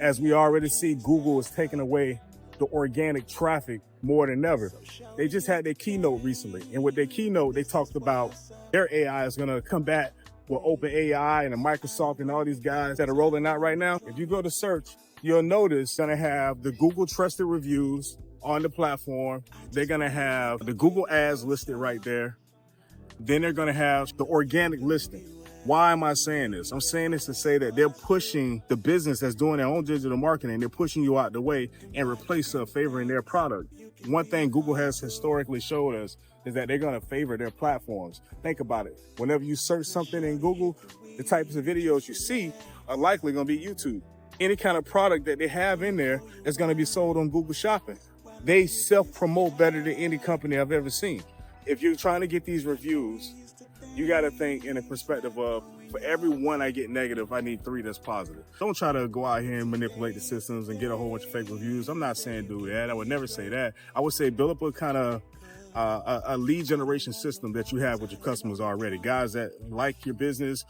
As we already see, Google is taking away the organic traffic more than ever. They just had their keynote recently, and with their keynote, they talked about their AI is going to combat with open AI and Microsoft and all these guys that are rolling out right now. If you go to search, you'll notice going to have the Google trusted reviews on the platform. They're going to have the Google ads listed right there. Then they're going to have the organic listing. Why am I saying this? I'm saying this to say that they're pushing the business that's doing their own digital marketing. They're pushing you out the way and replace favoring their product. One thing Google has historically showed us is that they're going to favor their platforms. Think about it. Whenever you search something in Google, the types of videos you see are likely going to be YouTube. Any kind of product that they have in there is going to be sold on Google Shopping. They self-promote better than any company I've ever seen. If you're trying to get these reviews, you got to think in a perspective of, for every one I get negative, I need 3 that's positive. Don't try to go out here and manipulate the systems and get a whole bunch of fake reviews. I'm not saying do that. I would never say that. I would say build up a kind of a lead generation system that you have with your customers already. Guys that like your business,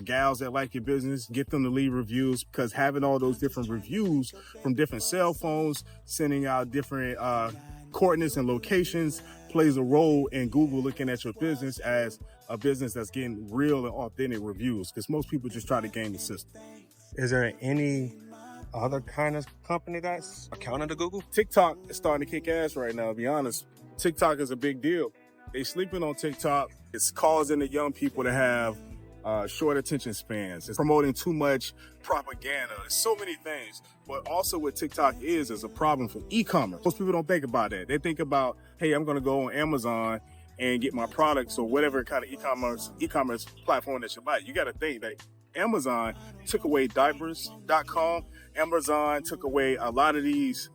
gals that like your business, get them to leave reviews, because having all those different reviews from different cell phones, sending out different coordinates and locations plays a role in Google looking at your business as a business that's getting real and authentic reviews, because most people just try to game the system. Is there any other kind of company that's accounting to Google? TikTok is starting to kick ass right now, to be honest. TikTok is a big deal. They sleeping on TikTok. It's causing the young people to have short attention spans. It's promoting too much propaganda. There's so many things. But also what TikTok is a problem for e-commerce. Most people don't think about that. They think about, hey, I'm going to go on Amazon and get my products or whatever kind of e-commerce platform that you like. You got to think that Amazon took away diapers.com. Amazon took away a lot of these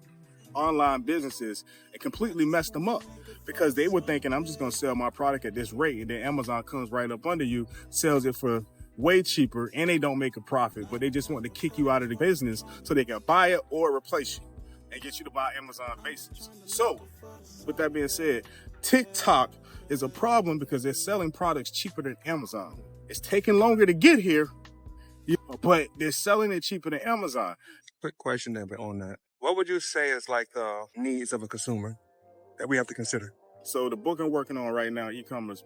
online businesses and completely messed them up, because they were thinking, I'm just going to sell my product at this rate, and then Amazon comes right up under you, sells it for way cheaper, and they don't make a profit, but they just want to kick you out of the business so they can buy it or replace you and get you to buy Amazon basics. So with that being said, TikTok is a problem because they're selling products cheaper than Amazon. It's taking longer to get here, but they're selling it cheaper than Amazon. Quick question there on that. What would you say is like the needs of a consumer that we have to consider? So the book I'm working on right now, e-commerce,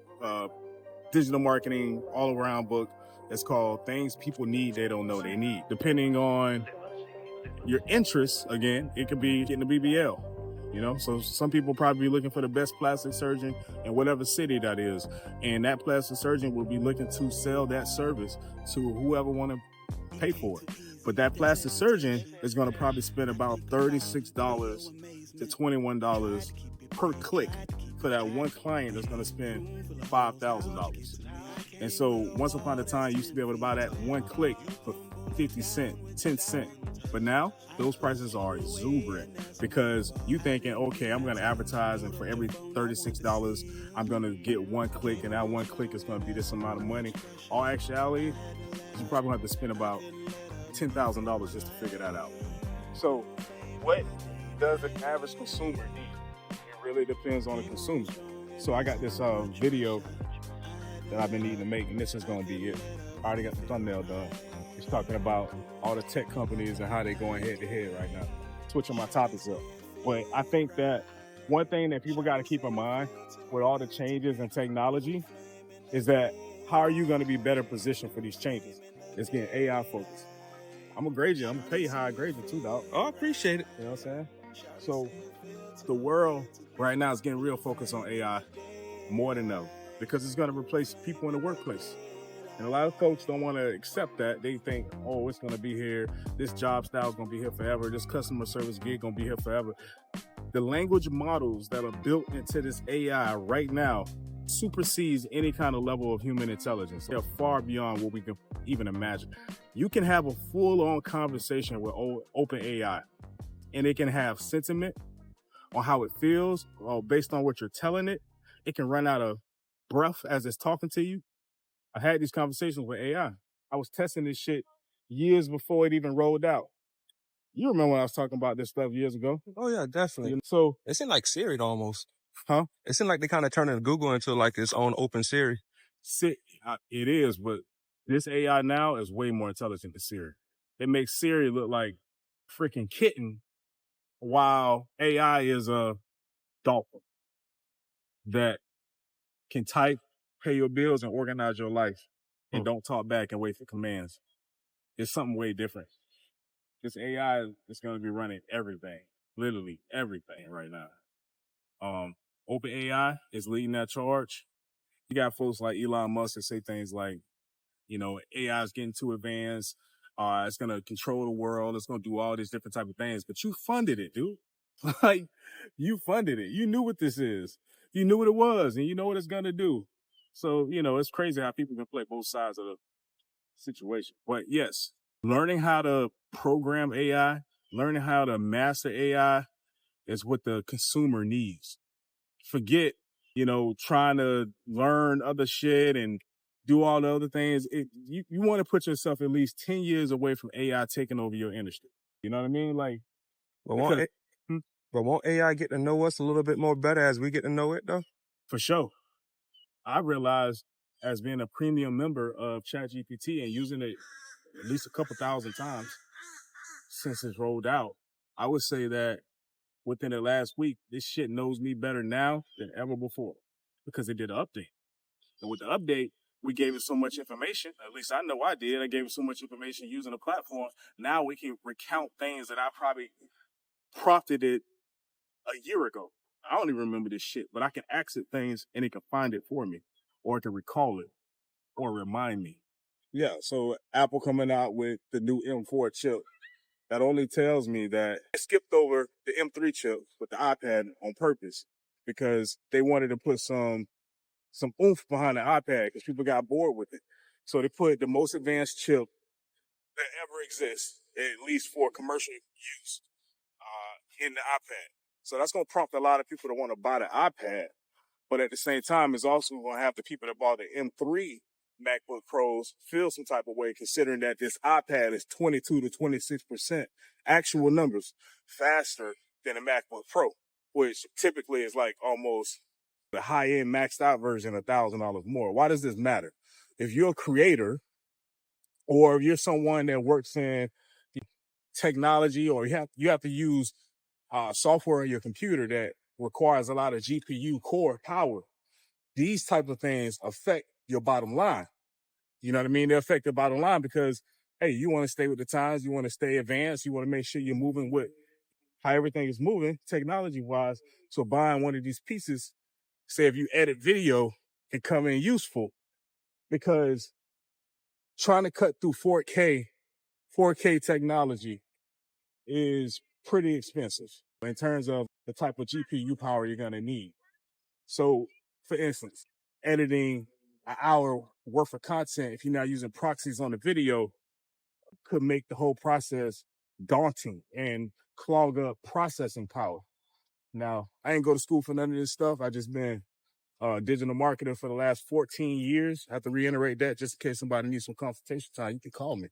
digital marketing, all around book, it's called Things People Need They Don't Know They Need. Depending on your interests, again, it could be getting a BBL. So some people probably be looking for the best plastic surgeon in whatever city that is. And that plastic surgeon will be looking to sell that service to whoever want to pay for it. But that plastic surgeon is going to probably spend about $36 to $21 per click for that one client that's going to spend $5,000. And so once upon a time, you used to be able to buy that one click for 50 cents, 10 cents. But now those prices are exuberant, because you thinking, okay, I'm going to advertise, and for every $36, I'm going to get one click, and that one click is going to be this amount of money. All actuality, you probably have to spend about $10,000 just to figure that out. So what does an average consumer need? It really depends on the consumer. So I got this video that I've been needing to make, and this is going to be it. I already got the thumbnail done. It's talking about all the tech companies and how they're going head to head right now, switching my topics up. But I think that one thing that people got to keep in mind with all the changes in technology is that how are you going to be better positioned for these changes? It's getting AI focused. I'm gonna grade you. I'm gonna pay you how I grade you too, dog. Oh, I appreciate it. You know what I'm saying? So the world right now is getting real focused on AI more than ever, because it's gonna replace people in the workplace. And a lot of folks don't want to accept that. They think, oh, it's gonna be here. This job style is gonna be here forever. This customer service gig gonna be here forever. The language models that are built into this AI right now supersedes any kind of level of human intelligence. They're far beyond what we can even imagine. You can have a full-on conversation with OpenAI, and it can have sentiment on how it feels, or based on what you're telling it. It can run out of breath as it's talking to you. I had these conversations with AI. I was testing this shit years before it even rolled out. You remember when I was talking about this stuff years ago? Oh yeah, definitely. So it seemed like Siri almost. Huh? It seemed like they kind of turning Google into like its own open Siri. It is, but this AI now is way more intelligent than Siri. It makes Siri look like freaking kitten, while AI is a dolphin that can type, pay your bills, and organize your life, and don't talk back and wait for commands. It's something way different. This AI is going to be running everything, literally everything right now. OpenAI is leading that charge. You got folks like Elon Musk that say things like, AI is getting too advanced. It's going to control the world. It's going to do all these different type of things. But you funded it, dude. Like, you funded it. You knew what this is. You knew what it was, and you know what it's going to do. So, it's crazy how people can play both sides of the situation. But yes, learning how to program AI, learning how to master AI is what the consumer needs. Forget, trying to learn other shit and do all the other things. You want to put yourself at least 10 years away from AI taking over your industry. You know what I mean? Like, But won't AI get to know us a little bit more better as we get to know it, though? For sure. I realized as being a premium member of ChatGPT and using it at least a couple thousand times since it's rolled out, I would say that within the last week, this shit knows me better now than ever before because it did an update. And with the update, we gave it so much information. At least I know I did. I gave it so much information using the platform. Now we can recount things that I probably prompted it a year ago. I don't even remember this shit, but I can ask it things and it can find it for me, or it can recall it or remind me. Yeah, so Apple coming out with the new M4 chip, that only tells me that it skipped over the M3 chip with the iPad on purpose because they wanted to put some oomph behind the iPad because people got bored with it. So they put the most advanced chip that ever exists, at least for commercial use, in the iPad. So that's going to prompt a lot of people to want to buy the iPad. But at the same time, it's also going to have the people that bought the M3 MacBook Pros feel some type of way, considering that this iPad is 22 to 26% actual numbers faster than a MacBook Pro, which typically is like almost the high-end maxed out version, $1,000 more. Why does this matter? If you're a creator or if you're someone that works in technology, or you have to use software on your computer that requires a lot of GPU core power, these type of things affect your bottom line. You know what I mean? They affect the bottom line because, hey, you want to stay with the times, you want to stay advanced, you want to make sure you're moving with how everything is moving technology-wise. So buying one of these pieces, say if you edit video, can come in useful because trying to cut through 4K technology is pretty expensive in terms of the type of GPU power you're going to need. So, for instance, editing an hour worth of content, if you're not using proxies on the video, could make the whole process daunting and clog up processing power. Now, I ain't go to school for none of this stuff. I just been a digital marketer for the last 14 years. I have to reiterate that just in case somebody needs some consultation time. You can call me.